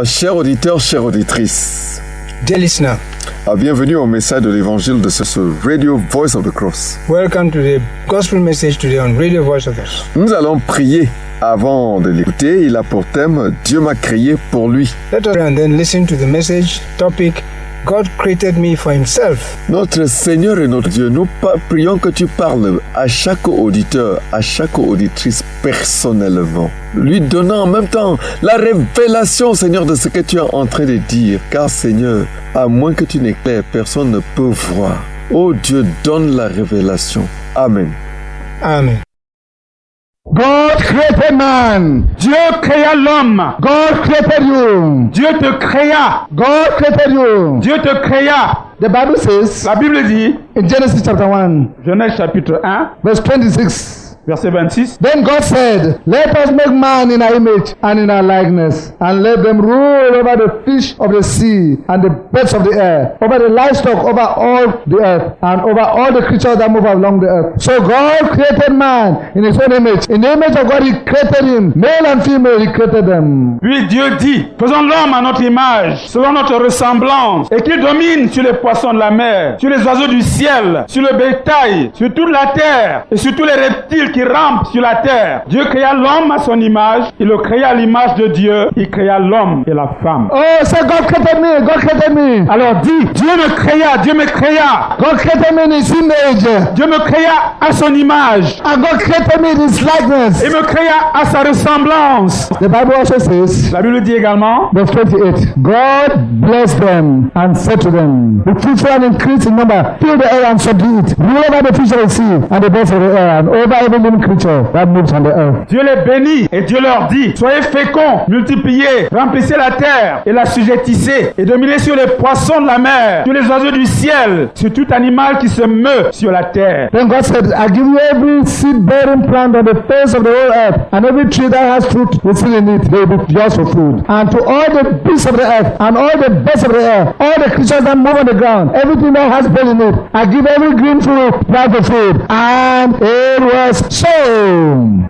Chers auditeurs, chères auditrices, Dear listener, bienvenue au message de l'évangile de ce Radio Voice of the Cross. welcome to the gospel message today on Radio Voice of the Cross. Nous allons prier avant de l'écouter. Il a pour thème « Dieu m'a créé pour lui ». Let us pray and then listen to the message topic, God created me for himself. Notre Seigneur et notre Dieu, nous prions que tu parles à chaque auditeur, à chaque auditrice personnellement, lui donnant en même temps la révélation, Seigneur, de ce que tu es en train de dire. Car, Seigneur, à moins que tu n'éclaires, personne ne peut voir. Oh Dieu, donne la révélation. Amen. Amen. God created man. Dieu créa l'homme. God created you. Dieu te créa. God created you. Dieu te créa. The Bible says La Bible dit, in Genesis chapter 1, Genèse chapitre 1, verse 26, verset 26, then God said, let us make man in our image and in our likeness, and let them rule over the fish of the sea and the birds of the air, over the livestock, over all the earth, and over all the creatures that move along the earth. So God created man in his own image. In the image of God he created him. Male and female he created them. Puis Dieu dit, faisons l'homme à notre image, selon notre ressemblance, et qu'il domine sur les poissons de la mer, sur les oiseaux du ciel, sur le bétail, sur toute la terre, et sur tous les reptiles qui rampent sur la terre. Dieu créa l'homme à son image, il le créa à l'image de Dieu, il créa l'homme et la femme. Oh, say God created me. God created me. Alors dis, Dieu me créa, Dieu me créa. God created me in his image. Dieu me créa à son image. And God created me in his likeness. Il me créa à sa ressemblance. The Bible also says, La Bible dit également, verse 28, God blessed them and said to them, be fruitful and increase in number, fill the air and subdue it, rule over the fish of the sea and the birds of the air, and over every living creature that moves on the earth. Dieu les bénit et Dieu leur dit, soyez féconds, multipliez, remplissez la terre et la sujettissez, et dominez sur les poissons de la mer, sur les oiseaux du ciel, sur tout animal qui se meut sur la terre. Then God said, I give you every seed-bearing plant on the face of the whole earth, and every tree that has fruit with seed in it, they will be yours for food. And to all the beasts of the earth, and all the birds of the air, all the creatures that move on the ground, everything that has breath in it, I give every green fruit plant for food. And it was so.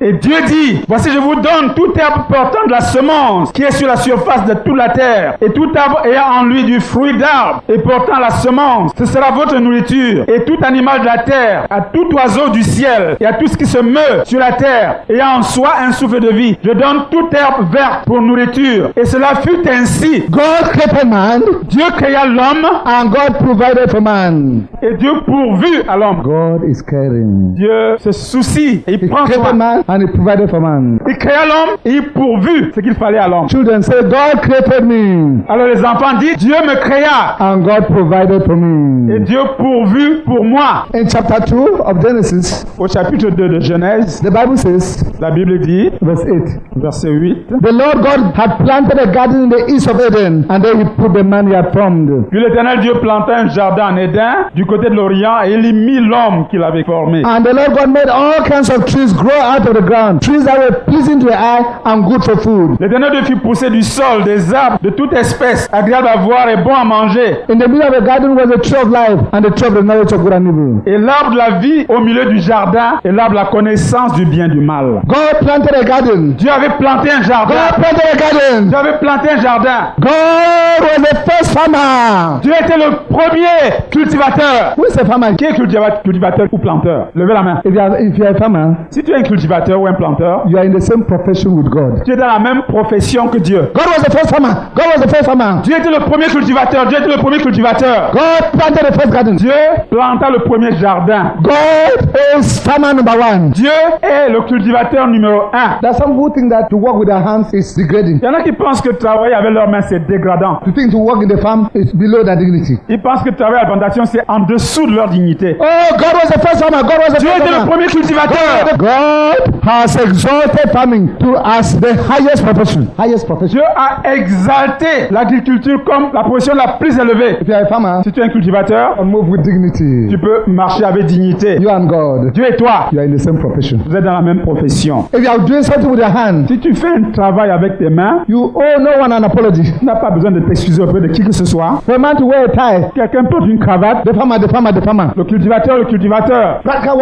Et Dieu dit, voici je vous donne tout herbe portant de la semence qui est sur la surface de toute la terre, et tout arbre ayant en lui du fruit d'arbre et portant la semence, ce sera votre nourriture, et tout animal de la terre, à tout oiseau du ciel, et à tout ce qui se meut sur la terre, ayant en soi un souffle de vie. Je donne toute herbe verte pour nourriture. Et cela fut ainsi. God created man, Dieu créa l'homme, and God provided for man. et Dieu pourvut à l'homme. God is caring. Dieu se soucie, et il He prend created soin. man and he provided for man. Il créa l'homme, et il pourvut ce qu'il fallait à l'homme. Children say, God created me, Alors les enfants disent, Dieu me créa, and God provided for et me. Dieu pourvut pour moi. In chapter 2 of Genesis, Au chapitre 2 de Genèse, the Bible says, la Bible dit, verse 8, verset 8, the Lord God had planted a garden in the east of Eden, and there he put the man he had formed. puis l'Éternel Dieu planta un jardin en Éden, du côté de l'Orient, et il y mit l'homme qu'il avait formé. And the Lord God made all kinds of trees grow out of the ground, trees that were pleasing to the eye and good for food. L'Éternel Dieu fit pousser du sol des arbres de toute espèce, agréables à voir et bons à manger. In the middle of the garden was the tree of life and the tree of the knowledge of good and evil. Et l'arbre de la vie au milieu du jardin, et l'arbre de la connaissance du bien et du mal. God planted a garden. Dieu avait planté un jardin. God planted a garden. Dieu avait planté un jardin. God was the first farmer. Dieu était le premier cultivateur. Who is a farmer? Qui est cultivateur ou planteur? Levez la main. If you are a farmer, Si tu es un cultivateur ou un planteur, you are in the same profession with God. tu es dans la même profession que Dieu. God was the first farmer. God was the first farmer. Dieu était le premier cultivateur. Dieu était le premier cultivateur. God planted the first garden. Dieu planta le premier jardin. God is farmer number one. Dieu est le cultivateur numéro 1. There are some who think that to work with their hands is degrading. Il y en a qui pensent que travailler avec leurs mains c'est dégradant. To think to work in the farm is below their dignity. Ils pensent que travailler à la plantation c'est en dessous de leur dignité. Oh, God was the first farmer. God was the Dieu first était le farmer. premier cultivateur. God has exalted farming to as the highest profession. Highest profession. Dieu a exalté l'agriculture comme la position la plus élevée. If you are a farmer, Si tu es un cultivateur, you move with dignity. tu peux marcher avec dignité. You and God, Dieu et toi, you are in the same profession. vous êtes dans la même profession. If you are doing something with your hand, Si tu fais un travail avec tes mains, you owe no one an apology. tu n'as pas besoin de t'excuser auprès de qui que ce soit. For a man to wear a tie, Quelqu'un porte une cravate. the farmer. Le cultivateur. Practical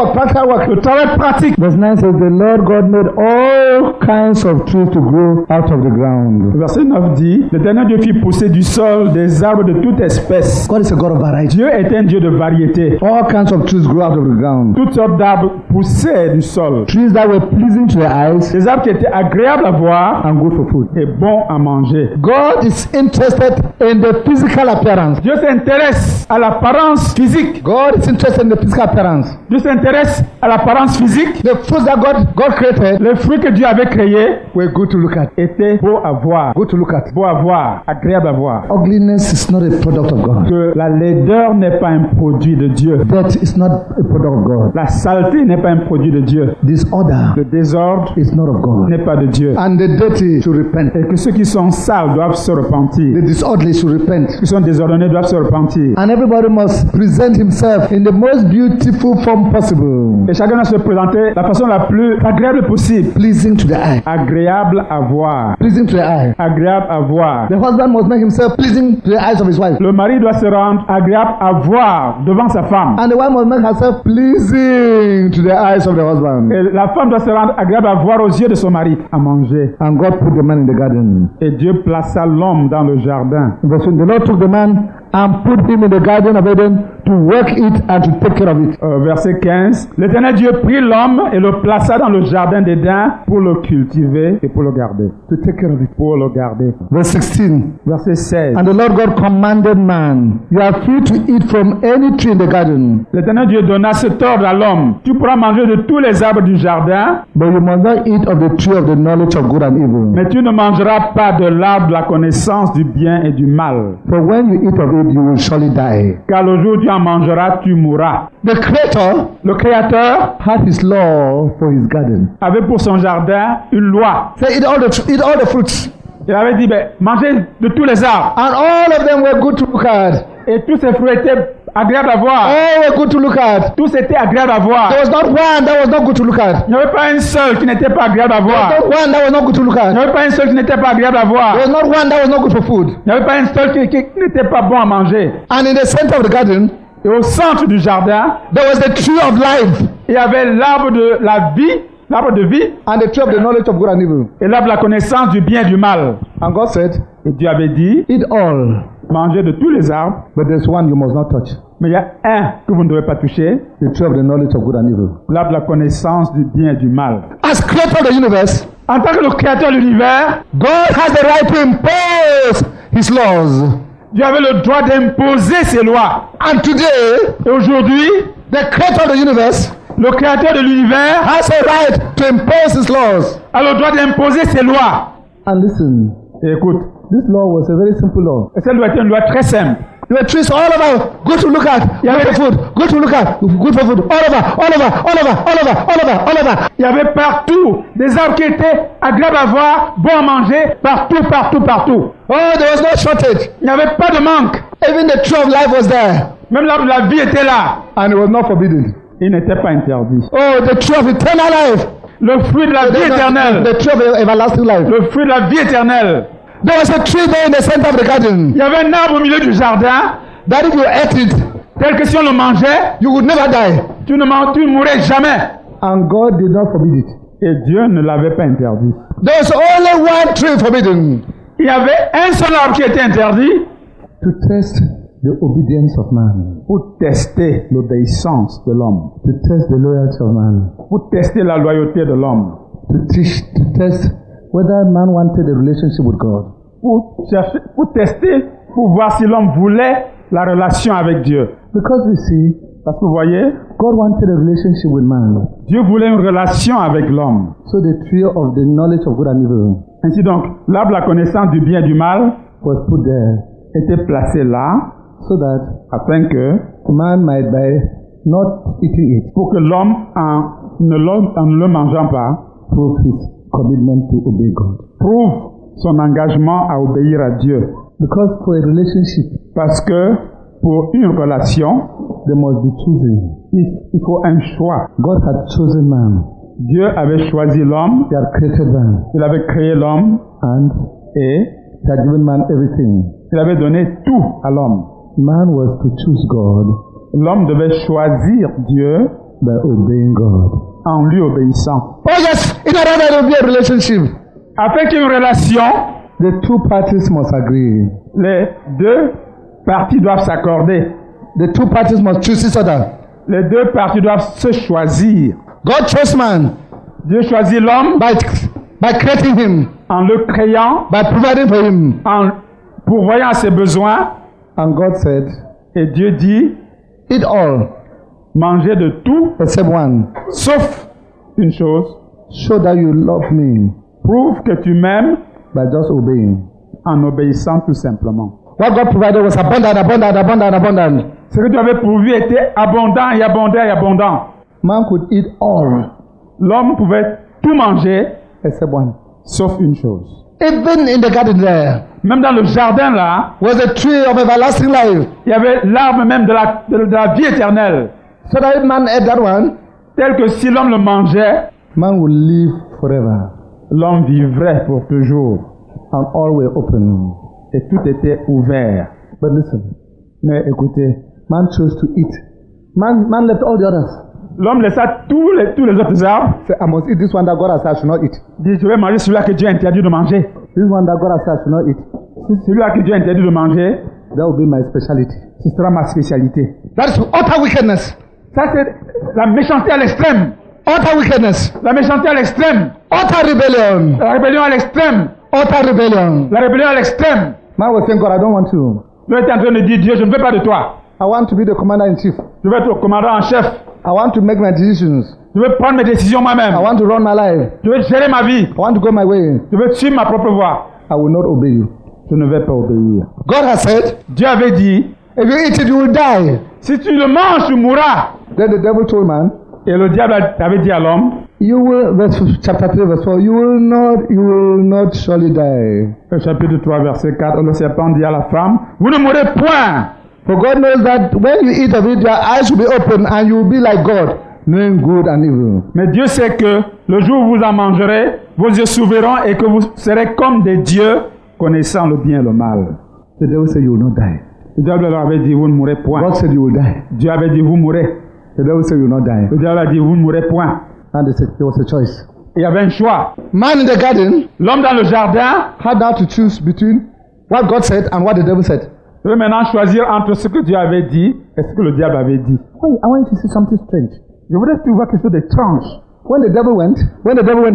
work. Le travail pratique. pratique. Verse 9 says, The Lord God made all kinds of trees to grow out of the ground. Verset 9 dit, l'Éternel Dieu fit pousser du sol des arbres de toute espèce. God is a God of variety. Dieu est un Dieu de variété. All kinds of trees grow out of the ground. Toutes sortes d'arbres poussaient du sol. Trees that were pleasing to the eyes Des arbres qui étaient agréables à voir and good for food. et bons à manger. God is interested in the physical appearance. Dieu s'intéresse à l'apparence physique. God is interested in the physical appearance. Dieu s'intéresse à l'apparence physique. The fruits that God created Les fruits que Dieu avait créés were good to look at. étaient beaux à voir. Good to look at. Beaux à voir, agréables à voir. Ugliness is not a product of God. Que la laideur n'est pas un produit de Dieu. Death is not a product of God. La saleté n'est pas un produit de Dieu. Disorder Le désordre is not of God. n'est pas de Dieu. And the dirty should repent. Et que ceux qui sont sales doivent se repentir. The disorderly should repent. Ceux qui sont désordonnés doivent se repentir. And everybody must present himself in the most beautiful form possible, Et chacun doit se présenter de la façon la plus agréable possible. pleasing to the eye. Agréable à voir. Pleasing to the eye. Agréable à voir. The husband must make himself pleasing to the eyes of his wife. Le mari doit se rendre agréable à voir devant sa femme. And the wife must make herself pleasing to the eyes of the husband. Et la femme doit se rendre agréable à voir aux yeux de son mari. À manger. And God put the man in the garden. Et Dieu plaça l'homme dans le jardin. Verse 1, the Lord took the man and put him in the garden of Eden to work it and to take care of it. Verset 15. L'Éternel Dieu prit l'homme et le plaça dans le jardin d'Éden pour le cultiver et pour le garder. To take care of it. Pour le garder. Verse 16. Verset 16. And the Lord God commanded man, you are free to eat from any tree in the garden, L'Éternel Dieu donna cet ordre à l'homme. Tu pourras manger de tous les arbres du jardin, but you must not eat of the tree of the knowledge of good and evil. mais tu ne mangeras pas de l'arbre de la connaissance du bien et du mal. For when you eat of it, you will surely die. Car le jour où tu en mangeras, tu mourras. The Creator Le Créateur had his law for his garden. avait pour son jardin une loi. Say, eat all the fruits. Il avait dit, mangez de tous les arbres. And all of them were good to look at. Et tous ces fruits étaient agréables à voir. All were good to look at. Tous étaient agréables à voir. There was not one that was not good to look at. Il n'y avait pas un seul qui n'était pas agréable à voir. Not one that was not good to look Il at. n'y avait pas un seul qui n'était pas agréable à voir. There was not one that was not good for food. Il n'y avait pas un seul qui n'était pas bon à manger. And in the center of the garden, Et au centre du jardin, there was the tree of life il y avait l'arbre de la vie, l'arbre de vie, and the tree of the knowledge of good and evil. et l'arbre de la connaissance du bien et du mal. And God said, Et Dieu avait dit, eat all, mangez de tous les arbres, but there's one you must not touch. mais il y a un que vous ne devez pas toucher, The tree of the knowledge of good and evil. l'arbre de la connaissance du bien et du mal. As creator of the universe, En tant que le créateur de l'univers, God has the right to impose his laws. Dieu avait le droit d'imposer ses lois. And today, Et aujourd'hui, the creator of the universe le créateur de l'univers has a right to impose his laws. a le droit d'imposer ses lois. And listen, Et écoute, this law was a very simple law. et cette loi était une loi très simple. There were trees all over, good to look at, Yeah, good for food, good to look at, good for food, all over, all over, all over, all over, all over, all over. Il y avait partout des arbres qui étaient agréables à voir, bons à manger, partout, partout, partout. Oh, there was no shortage. Il n'y avait pas de manque. Even the tree of life was there. Même l'arbre de la vie était là. And it was not forbidden. Il n'était pas interdit. Oh, the tree of eternal life. Le fruit de la vie éternelle. The tree of everlasting life. Le fruit de la vie éternelle. There was a tree there in the center of the garden Il y avait un arbre au milieu du jardin, that if you ate it, tel que si on le mangeait, you would never die. tu ne mourrais jamais. And God did not forbid it. Et Dieu ne l'avait pas interdit. There was only one tree forbidden. Il y avait un seul arbre qui était interdit To test the obedience of man. pour tester l'obéissance de l'homme, To test the loyalty of man. pour tester la loyauté de l'homme, To test whether man wanted a relationship with God. pour tester, pour voir si l'homme voulait la relation avec Dieu. Because you see, Parce que vous voyez, God wanted a relationship with man. Dieu voulait une relation avec l'homme. So the tree of the knowledge of good and evil Ainsi donc, l'arbre de la connaissance du bien et du mal was put there était placé là so that afin que, man might by not eating it pour que l'homme, en ne le mangeant pas, prove his commitment to obey God. prouve son engagement à obéir à Dieu. Because for a relationship, Parce que pour une relation, there must be choosing. il faut un choix. God had chosen man. Dieu avait choisi l'homme, He had created man. il avait créé l'homme And et He had given man everything. il avait donné tout à l'homme. Man was to choose God L'homme devait choisir Dieu by obeying God. En lui obéissant. Oh yes, in order that there will be a relationship, Afin qu'il y ait une relation, the two parties must agree. les deux parties doivent s'accorder. The two parties must choose each other. Les deux parties doivent se choisir. God chose man Dieu choisit l'homme by creating him, en le créant, by providing for him. en pourvoyant à ses besoins. And God said, Et Dieu dit, eat all mangez de tout, except one. sauf une chose. Show that you love me Prouve que tu m'aimes by just obeying. en obéissant tout simplement. What God provided was abundant, abundant, abundant, abundant. Ce que tu avais pourvu était abondant et abondant et abondant. Man could eat all L'homme pouvait tout manger, except one. sauf une chose. Even in the garden there Même dans le jardin là, was a tree of everlasting life. il y avait l'arbre même de la vie éternelle. So that if man ate that one, Tel que si l'homme le mangeait, man would live forever. l'homme vivrait pour toujours. And all were open. Et tout était ouvert. But listen, Mais écoutez, man chose to eat. Man left all the others. l'homme laissa tous les autres arbres. Say, I must eat this one that God has said I should not eat. Dit, je vais manger celui-là que Dieu a interdit de manger. This one that God has said I should not eat. Celui-là que Dieu a interdit de manger, That will be my specialty. ce sera ma spécialité. That is utter wickedness. Ça, c'est la méchanceté à l'extrême. Utter wickedness. La méchanceté à l'extrême. Utter rebellion. La rébellion à l'extrême. Utter rebellion. La rébellion à l'extrême. Man was saying, God, I don't want to. Dieu était en train de dire, Dieu, je ne veux pas de toi. I want to be the commander in chief. Je veux être le commandant en chef. I want to make my decisions. Je veux prendre mes décisions moi-même. I want to run my life. Je veux gérer ma vie. I want to go my way. Je veux suivre ma propre voie. I will not obey you. Je ne vais pas obéir. God has said, Dieu avait dit, if you eat it, you will die. si tu le manges, tu mourras. Then the devil told man, Et le diable avait dit à l'homme, you will, chapter 3, verse 4, you will not surely die. au chapitre 3, verset 4, le serpent dit à la femme, vous ne mourrez point. For God knows that when you eat of it, your eyes will be open and you will be like God, knowing good and evil. Mais Dieu sait que le jour où vous en mangerez, vos yeux s'ouvriront et que vous serez comme des dieux, connaissant le bien et le mal. The devil said, you will not die. Le diable leur avait dit, vous ne mourrez point. God said, you will die. Dieu avait dit, vous mourrez. The devil said, you will not die. Le diable a dit, vous ne mourrez point. And they said, there was a choice. Et il y avait un choix. Man in the garden L'homme dans le jardin had now to choose between what God said and what the devil said. devait maintenant choisir entre ce que Dieu avait dit et ce que le diable avait dit. I want you to see something strange. Je voudrais que tu vois quelque chose d'étrange. When the devil went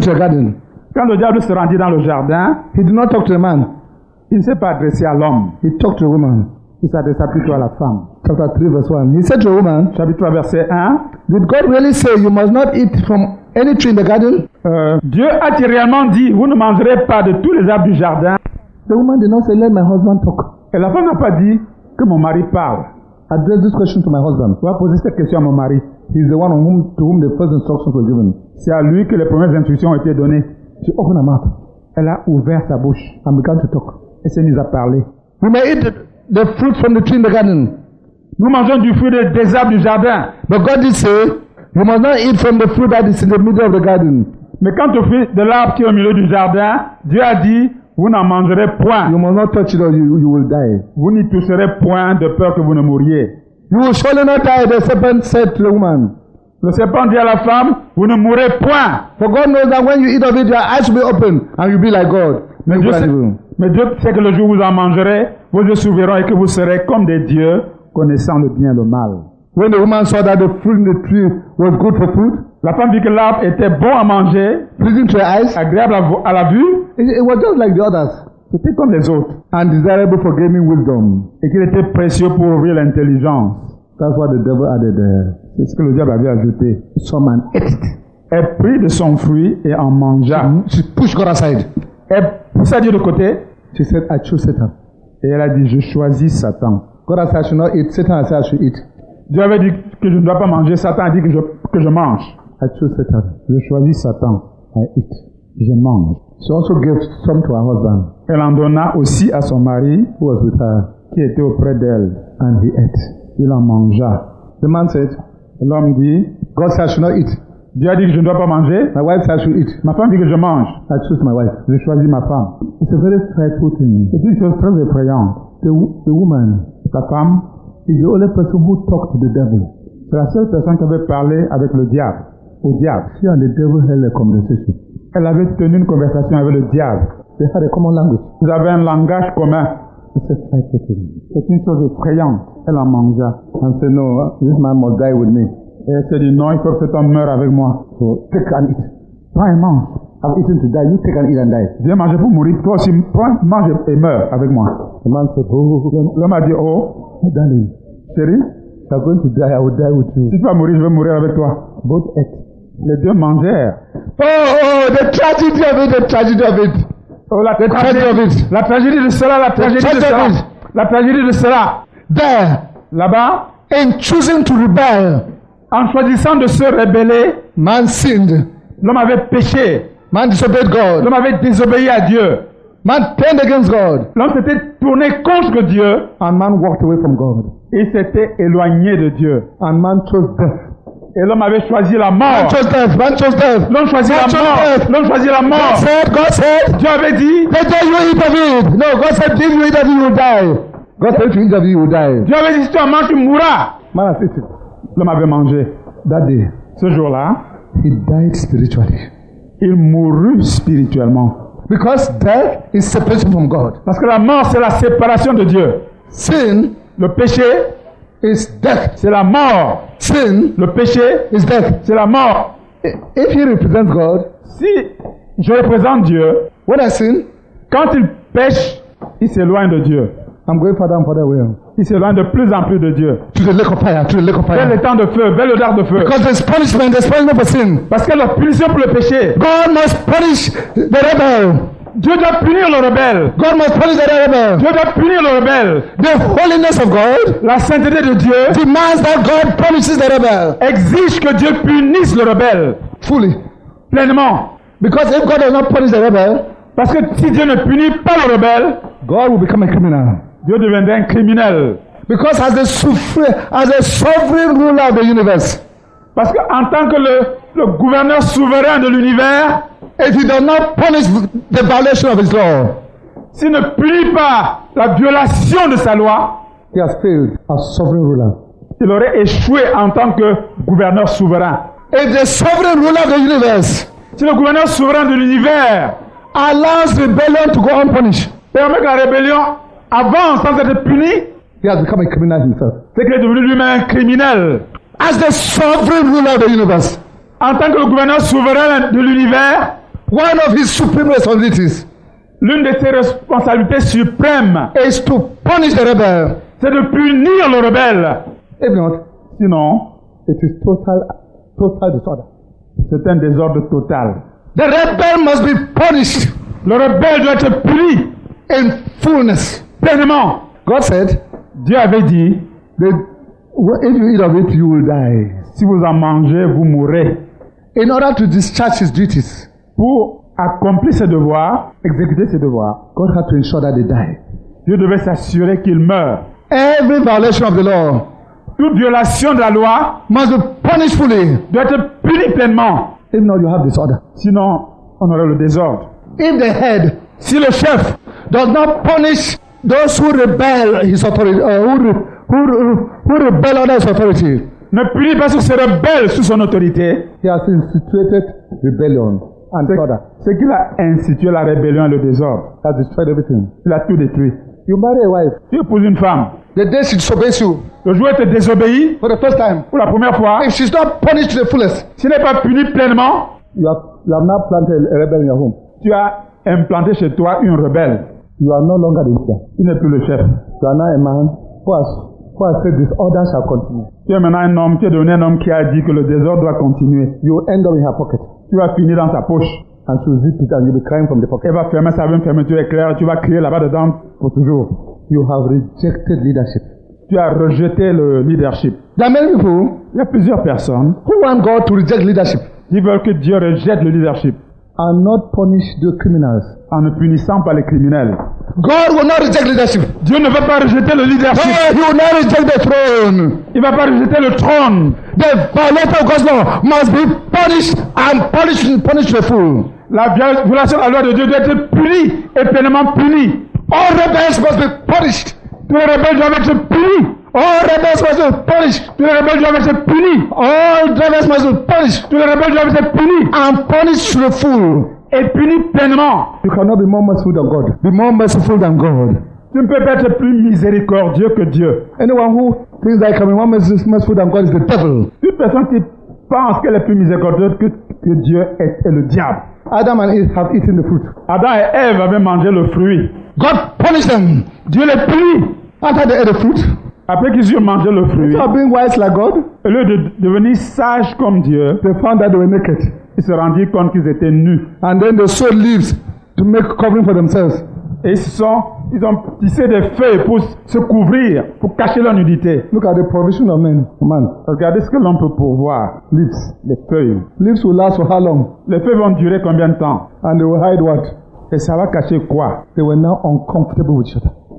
to the garden, Quand le diable se rendit dans le jardin, he did not talk to the man. il ne s'est pas adressé à l'homme. He talked to the woman. Il s'adressa plutôt à la femme. Chapter 3, verse 1. He said to the woman, Chapitre 3, verset 1. did God really say you must not eat from any tree in the garden? Dieu a-t-il réellement dit, vous ne mangerez pas de tous les arbres du jardin? The woman did not say, let my husband talk. Et la femme n'a pas dit que mon mari parle. Address this question to my husband. On va poser cette question à mon mari. He's the one to whom the first instructions were given. C'est à lui que les premières instructions ont été données. She opened her mouth Elle a ouvert sa bouche and began to talk. et s'est mise à parler. We may eat the fruit from the tree in the garden. Nous mangeons du fruit des arbres du jardin. But God did say, you must not eat from the fruit that is in the middle of the garden. Mais quant au fruit de l'arbre qui est au milieu du jardin, Dieu a dit, vous n'en mangerez point. You must not touch it or you will die. Vous n'y toucherez point de peur que vous ne mouriez. You will surely not die, the serpent said to the woman. Le serpent dit à la femme, vous ne mourrez point. For God knows that when you eat of it, your eyes will be open and you'll be like God. Mais Dieu sait que le jour où vous en mangerez, vos yeux s'ouvriront et que vous serez comme des dieux, connaissant le bien et le mal. When the woman saw that the fruit in the tree was good for food, La femme vit que l'arbre était bon à manger, pleasing to her eyes, agréable à la vue, it was just like the others, c'était comme les autres, and desirable for gaining wisdom. et qu'il était précieux pour ouvrir l'intelligence. That's what the devil added there. C'est ce que le diable avait ajouté. Some man ate it. Elle prit de son fruit et en mangea. She pushed God aside. Elle poussa Dieu de côté, She said, I chose Satan. et elle a dit, je choisis Satan. God has said I should not eat. Satan has said I should eat. Dieu avait dit que je ne dois pas manger, Satan a dit que je mange. I chose Satan. Je choisis Satan. I eat. Je mange. She also gave some to her husband, Elle en donna aussi à son mari, who was with her, qui était auprès d'elle. and he ate. Il en mangea. The man said, L'homme dit, God said I should not eat. Dieu a dit que je ne dois pas manger. My wife said I should eat. Ma femme dit que je mange. I choose my wife. Je choisis ma femme. It's a very frightful thing. C'est une chose très effrayante. The woman La femme is the only person who talked to the devil. C'est la seule personne qui avait parlé avec le diable, au diable. She and the devil held a conversation. Elle avait tenu une conversation avec le diable. They had a common language. Vous avez un langage commun. It's a frightful thing. C'est une chose effrayante. Elle en mangea. And said, no, this man must die with me. Et elle s'est dit, non, il faut que cet homme meure avec moi. So take and eat. Prends et mange. I've eaten to die. You take and eat and die. Viens manger pour mourir. Toi aussi, prends, mange et meurs avec moi. The man said, oh, L'homme a dit, oh, darling, chérie, if you're going to die, I will die with you. si tu vas mourir, je vais mourir avec toi. Both ate. Les deux mangèrent. Oh, the tragedy of it, the tragedy of it. Oh, la tragedy of it. La tragédie de cela, la tragédie de cela. La tragédie de cela. There, Là-bas, in choosing to rebel, en choisissant de se rebeller, man sinned. l'homme avait péché. Man disobeyed God. L'homme avait désobéi à Dieu. Man turned against God. L'homme s'était tourné contre Dieu And man walked away from God. et s'était éloigné de Dieu. And man chose death. Et l'homme avait choisi la Man mort. chose death. Man chose death. L'homme choisit Man la chose mort. death. L'homme choisit la mort. God said, Dieu avait dit, later you eat of it. No, God said, if you eat of it, you will die. God said, if you eat of it, you will die. Dieu avait dit, si tu en manges, tu mourras. Man has eaten. L'homme avait mangé. That day, Ce jour-là, he died spiritually. il mourut spirituellement. Because death is separation from God. Parce que la mort, c'est la séparation de Dieu. Sin Le péché, is death. c'est la mort. Sin Le péché, is death. c'est la mort. If he represents God, Si je représente Dieu, when I sin, quand il pêche, il s'éloigne de Dieu. I'm going further and further away. Il s'éloigne de plus en plus de Dieu. To the lake of fire, to the lake of Vers fire. les temps de feu, vers l'odeur de feu. Because there's punishment for sin. Parce que la punition pour le péché, God must punish the rebel. Dieu doit punir le rebelle. God must punish the rebel. Dieu doit punir le rebelle. The holiness of God La sainteté de Dieu demands that God punishes the rebel exige que Dieu punisse le rebelle fully. pleinement. Because if God does not punish the rebel, Parce que si Dieu ne punit pas le rebelle, God will become a criminal. Dieu deviendrait un criminel. Because as the sovereign ruler of the universe, Parce qu'en tant que le gouverneur souverain de l'univers, if he does not punish the violation of his law, s'il ne punit pas la violation de sa loi, he has failed as sovereign ruler. il aurait échoué en tant que gouverneur souverain. If the sovereign ruler of the universe Si le gouverneur souverain de l'univers allows rebellion to go unpunished, permet que la rébellion avance sans être punie, he has become a criminal himself. c'est qu'il est devenu lui-même un criminel. As the sovereign ruler of the universe, En tant que le gouverneur souverain de l'univers, one of his supreme responsibilities l'une de ses responsabilités suprêmes, is to punish the rebel. c'est de punir le rebelle. If not, Sinon, it is total disorder. c'est un désordre total. The rebel must be punished Le rebelle doit être puni in fullness. pleinement. God said, Dieu avait dit, that if you eat of it, you will die. si vous en mangez, vous mourrez. In order to discharge his duties, Pour accomplir ses devoirs, exécuter ses devoirs, God had to ensure that they die. Dieu devait s'assurer qu'il meure. Every violation of the law Toute violation de la loi must be punished fully. doit être punie pleinement. If not, you have disorder. Sinon, on aurait le désordre. If the head Si le chef does not punish those who rebel his authority, who rebel under his authority, ne punit pas sur ses rebelles sous son autorité, he has instituted rebellion and disorder. c'est qu'il a institué la rébellion et le désordre. He has destroyed everything. Il a tout détruit. You marry a wife, Tu épouses une femme, the day she disobeys you le jour où elle te désobéit, for the first time, pour la première fois, if she's not punished to the fullest, si n'est pas puni pleinement, you have now planted a rebel in your home. tu as implanté chez toi une rebelle. You are no longer the leader. Tu n'es plus le chef. You are now a man who has said disorder shall continue. Tu es maintenant un homme, tu es devenu un homme qui a dit que le désordre doit continuer. You will end up in her pocket, Tu vas finir dans sa poche. and she will zip it, and you'll be crying from the pocket. Elle va fermer sa fermeture éclair, tu vas crier là-bas dedans pour toujours. You have rejected leadership. Tu as rejeté le leadership. There are many people Il y a plusieurs personnes who want God to reject leadership qui veulent que Dieu rejette le leadership and not punish the criminals. en ne punissant pas les criminels. God will not reject leadership. Dieu ne va pas rejeter le No, leadership. he will not reject the throne. Il ne va pas rejeter le trône. The violator of God's law must be punished and punished to the full. La violation de la loi de Dieu doit être punie et pleinement punie. All rebels must be punished. Tous les rebelles doivent être punis. All rebels must be punished. Tous les rebelles doivent être punis. All drivers must be punished. Tous les rebelles doivent être punis. And punished to the full. Et punis pleinement. You cannot be more merciful than God. Be more merciful than God. Tu ne peux pas être plus miséricordieux que Dieu. Anyone who thinks that he can be more merciful than God is the devil. Toute personne qui pense qu'elle est plus miséricordieuse que Dieu est le diable. Adam and Eve have eaten the fruit. Adam et Ève avaient mangé le fruit. God punished them. Dieu les punit. After they ate the fruit, Après qu'ils eurent mangé le fruit, instead of being wise like God, au lieu de devenir sages comme Dieu, they found that they were naked. ils se rendirent compte qu'ils étaient nus. And then they sewed leaves to make covering for themselves. Et ils ont tissé des feuilles pour se couvrir, pour cacher leur nudité. Look at the provision of man. Regardez ce que l'on peut pourvoir. Leaves. Les feuilles. Leaves will last for how long? Les feuilles vont durer combien de temps? And they will hide what? Et ça va cacher quoi? They were now uncomfortable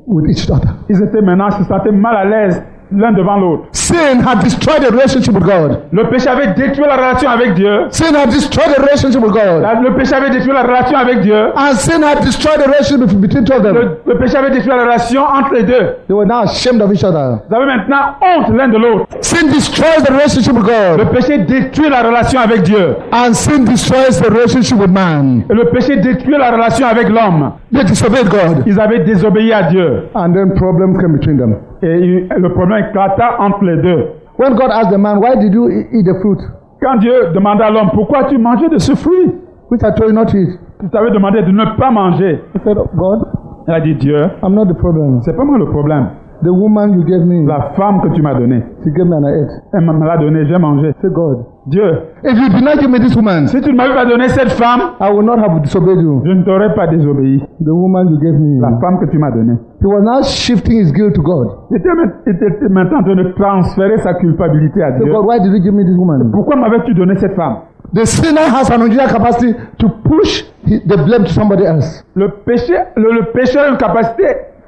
with each other. Ils étaient maintenant, se sentaient mal à l'aise l'un devant l'autre. Sin had destroyed the relationship with God. Le péché avait détruit la relation avec Dieu. Sin had destroyed the relationship with God. Le péché avait détruit la relation avec Dieu. And sin had destroyed the relationship between two of them. Le péché avait détruit la relation entre les deux. They were now ashamed of each other. Vous avez maintenant honte l'un de l'autre. Sin destroys the relationship with Le God. péché détruit la relation avec Dieu. And sin destroys the relationship with man. Et le péché détruit la relation avec l'homme. They disobeyed God. Ils avaient désobéi à Dieu. And then problems came between them. Et le problème éclata entre les deux. When God asked the man, why did you eat the fruit? Quand Dieu demanda à l'homme, pourquoi tu mangeais de ce fruit? Which I told you not to eat. Tu t'avais demandé de ne pas manger. He said, God, Il a dit, Dieu, I'm not the problem. c'est pas moi le problème. The woman you gave me, La femme que tu m'as donnée, she gave me and I ate. elle me l'a donnée, j'ai mangé. Say, God, Dieu, if you did not give me this woman, si tu ne m'avais pas donné cette femme, I would not have disobeyed you. je ne t'aurais pas désobéi. The woman you gave me. La femme que tu m'as donnée. He was now shifting his guilt to God. Il était maintenant en train de transférer sa culpabilité à Say, Dieu. God, why did you give me this woman? Pourquoi m'avais-tu donné cette femme? The sinner has an unusual capacity to push the blame to somebody else. Le pécheur a une capacité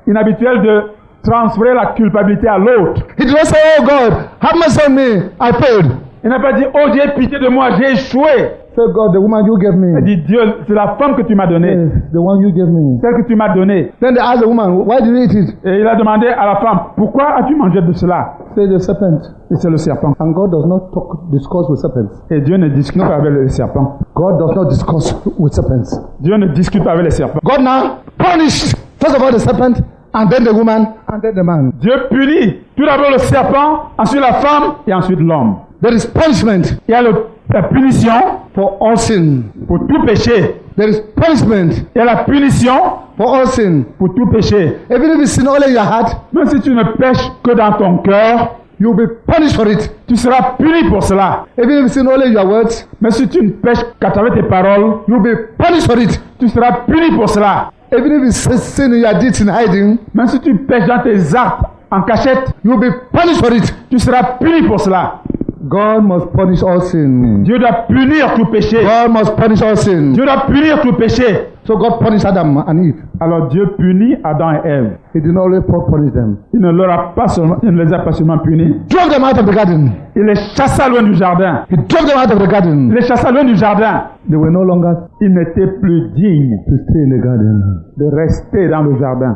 inhabituelle de transférer la culpabilité à l'autre. He did not say, oh God, have mercy on me, I failed. Il n'a pas dit, oh Dieu, pitié de moi, j'ai échoué. Say, God, the woman you gave Il a me. dit, Dieu, c'est la femme que tu m'as donnée. Yes, the one you gave me. Celle que tu m'as donnée. Then they asked the woman, why did you eat it? Et il a demandé à la femme, pourquoi as-tu mangé de cela? Say the serpent. Et c'est le serpent. And God does not discuss with serpents. Et Dieu ne discute pas avec les serpents. God does not discuss with serpents. Dieu ne discute pas avec les serpents. God now punished, first of all, the serpent, and then the woman, and then the man. Dieu punit tout d'abord le serpent, ensuite la femme et ensuite l'homme. There is punishment Il y a la punition for all sin. pour tout péché. There is punishment Il y a la punition for all sin. pour tout péché. Even if you sin only in your heart, Même si tu ne pêches que dans ton cœur, you will be punished for it. tu seras puni pour cela. Even if you sin only in your words, Mais si tu ne pêches qu'à travers tes paroles, you will be punished for it. tu seras puni pour cela. Even if you sin in your deeds in hiding, Même si tu pêches dans tes actes en cachette, you will be punished for it. tu seras puni pour cela. God must punish all sin. Dieu doit punir tout péché. God must punish all sin. Dieu doit punir tout péché. So God punished Adam and Eve. Alors Dieu punit Adam et Ève. He did not only punish them. Il ne les a pas seulement punis. Drove them out of the garden. Il les chassa loin du jardin. He drove them out of the Il garden. les chassa loin du jardin. They were no longer Ils n'étaient plus dignes to stay in the garden. de rester dans le jardin.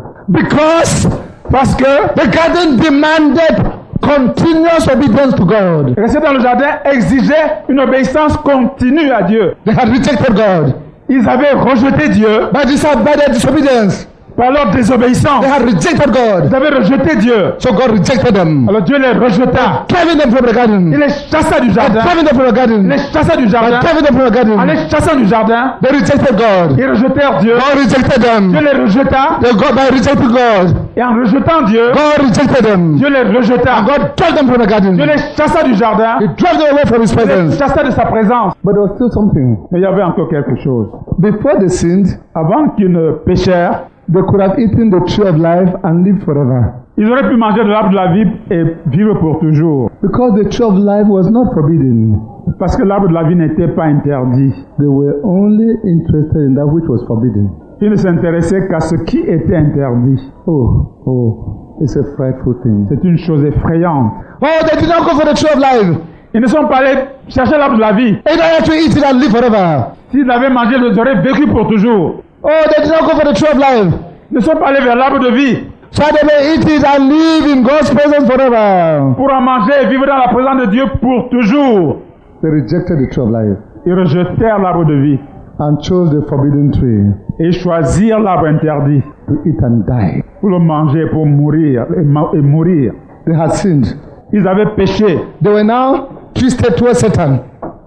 Parce que the garden demanded continuous obedience to God. Rester dans le jardin exigeait une obéissance continue à Dieu. They had rejected God. Ils avaient rejeté Dieu By their disobedience, par leur désobéissance. they had rejected God. Ils avaient rejeté Dieu. So God rejected them. Alors Dieu les rejeta. Driving them from the Il garden. les chassa du jardin. Driving them from the Il garden. les chassa du jardin. Driving them from the En garden. les chassant du jardin, They rejected God. ils rejetèrent Dieu. God rejected Dieu them. les rejeta. By rejecting God, Et en rejetant Dieu, God rejected them. Dieu les rejeta. God drove them from the garden. Dieu les chassa du jardin. He drove them away from His Il les presence. chassa de sa présence. But there was still something. Mais il y avait encore quelque chose. Before they sinned, Avant qu'ils ne péchèrent, they could have eaten the tree of life and lived forever. ils auraient pu manger de l'arbre de la vie et vivre pour toujours. Because the tree of life was not forbidden. Parce que l'arbre de la vie n'était pas interdit. They were only interested in that which was forbidden. Ils ne s'intéressaient qu'à ce qui était interdit. Oh, it's a frightful thing. C'est une chose effrayante. Oh, they did not go for the tree of life. Ils ne sont pas allés chercher l'arbre de la vie. In order to eat it and live forever. S'ils avaient mangé, ils auraient vécu pour toujours. Oh, they did not go for the tree of life. Ils ne sont pas allés vers l'arbre de vie. so they may eat it and live in God's presence forever. pour en manger et vivre dans la présence de Dieu pour toujours. They rejected the tree of life Ils rejetèrent l'arbre de vie and chose the forbidden tree et choisirent l'arbre interdit to eat and die. pour le manger, pour mourir et mourir. They had sinned. Ils avaient péché. They were now twisted towards Satan.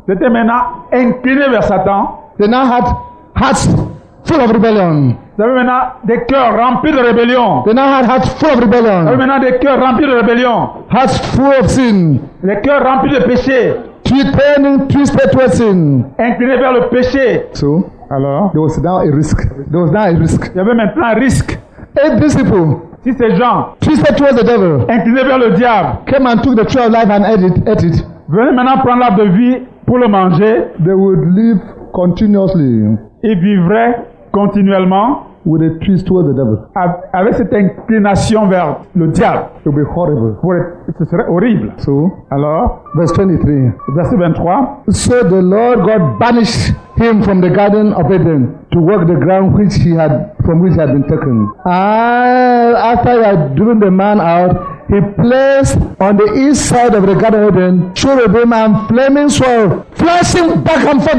C'était maintenant incliné vers Satan. They now had hearts full of rebellion. Ils avaient maintenant des cœurs remplis de rébellion. They now had hearts full of Ils avaient rebellion. maintenant des cœurs remplis de rébellion. Hearts full of sin. Les cœurs remplis de péché. Turning twisted towards sin. Inclinés vers le péché. So Alors, there was now a risk. There was now a risk. il y avait maintenant un risque. If these people Si ces gens twisted towards the devil inclinés vers le diable came and took the tree of life and ate it, venaient maintenant prendre l'arbre de vie pour le manger, they would live continuously ils vivraient continuellement with a twist towards the devil. avec cette inclination vers le diable. It would be horrible. Ce serait horrible. So, Alors, verse 23. verset 23, So the Lord God banished him from the garden of Eden to work the ground from which he had been taken. And after he had driven the man out, he placed on the east side of the garden of Eden cherubim and flaming sword, flashing back and forth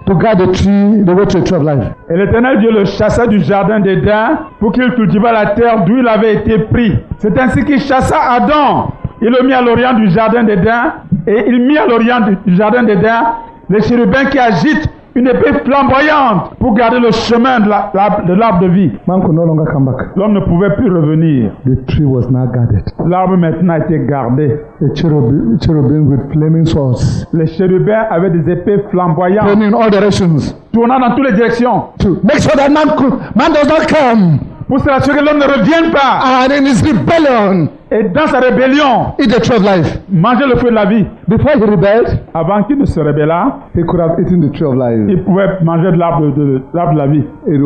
to guard the way to the tree of life. et l'Éternel Dieu le chassa du jardin d'Éden pour qu'il cultivât la terre d'où il avait été pris. C'est ainsi qu'il chassa Adam. Il le mit à l'orient du jardin d'Éden et il mit à l'orient du jardin d'Éden les chérubins qui agitent une épée flamboyante pour garder le chemin de l'arbre de vie. Man could no longer come back. L'homme ne pouvait plus revenir. The tree was now guarded. L'arbre maintenant était gardé. The cherubim with flaming swords, Les chérubins avaient des épées flamboyantes turning in all directions tournant dans toutes les directions to make sure that man does not come pour s'assurer que l'homme ne revienne pas and in his rebellion et dans sa rébellion eat the tree of life. manger le fruit de la vie. Before he rebelled, Avant qu'il ne se rébellât, he could have eaten the tree of life. il pouvait manger de l'arbre de la vie. It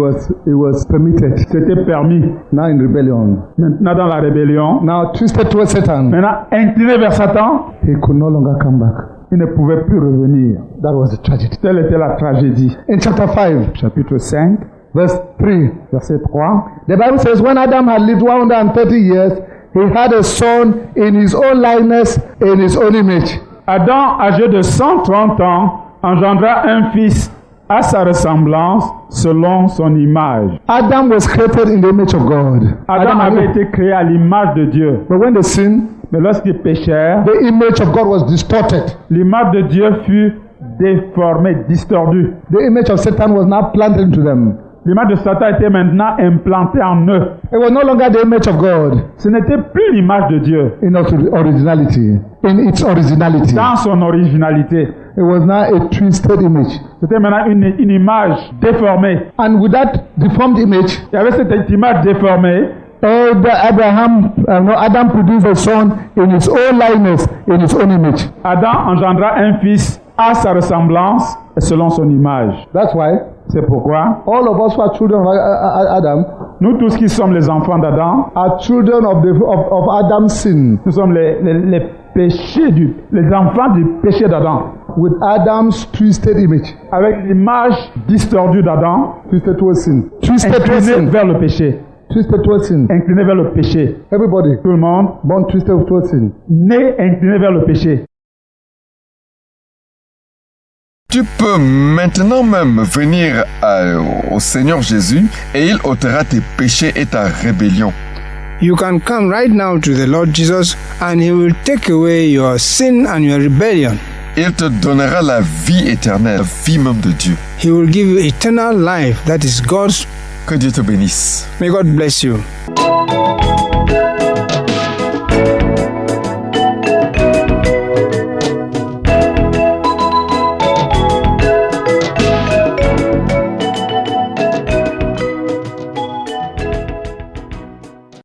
was permitted. C'était permis. Now in rebellion, Maintenant dans la rébellion, now twisted towards Satan, maintenant incliné vers Satan, he could no longer come back. il ne pouvait plus revenir. That was the tragedy. Telle était la tragédie. In chapter 5, Chapitre 5, verse 3, verset 3. the Bible says, when Adam had lived 130 years, he had a son in his own likeness, in his own image. Adam, âgé de 130 ans, engendra un fils à sa ressemblance, selon son image. Adam was created in the image of God. Adam avait été créé à l'image de Dieu. But when they sinned, Mais lorsqu'ils péchèrent, the image of God was distorted. l'image de Dieu fut déformée, distordue. The image of Satan was now planted into them. L'image de Satan était maintenant implantée en eux. It was no longer the image of God Ce n'était plus l'image de Dieu in its originality. dans son originalité. It was now a twisted image. C'était maintenant une image déformée. And with that deformed image, Il y avait cette image déformée. Adam produced a son in his own likeness, in his own image. Adam engendra un fils à sa ressemblance et selon son image. That's why C'est pourquoi all of us who are children of Adam nous tous qui sommes les enfants d'Adam, are children of Adam's sin, nous sommes les péchés les enfants du péché d'Adam. with Adam's twisted image. Avec l'image distordue d'Adam, Twisted towards sin. Twisted towards inclinée sin. vers le péché. Twisted towards sin. Incliné vers le péché. Everybody Tout le monde born twisted towards sin. né incliné vers le péché. Tu peux maintenant même venir au Seigneur Jésus et il ôtera tes péchés et ta rébellion. You can come right now to the Lord Jesus and He will take away your sin and your rebellion. Il te donnera la vie éternelle, la vie même de Dieu. He will give you eternal life, that is God's. Que Dieu te bénisse. May God bless you.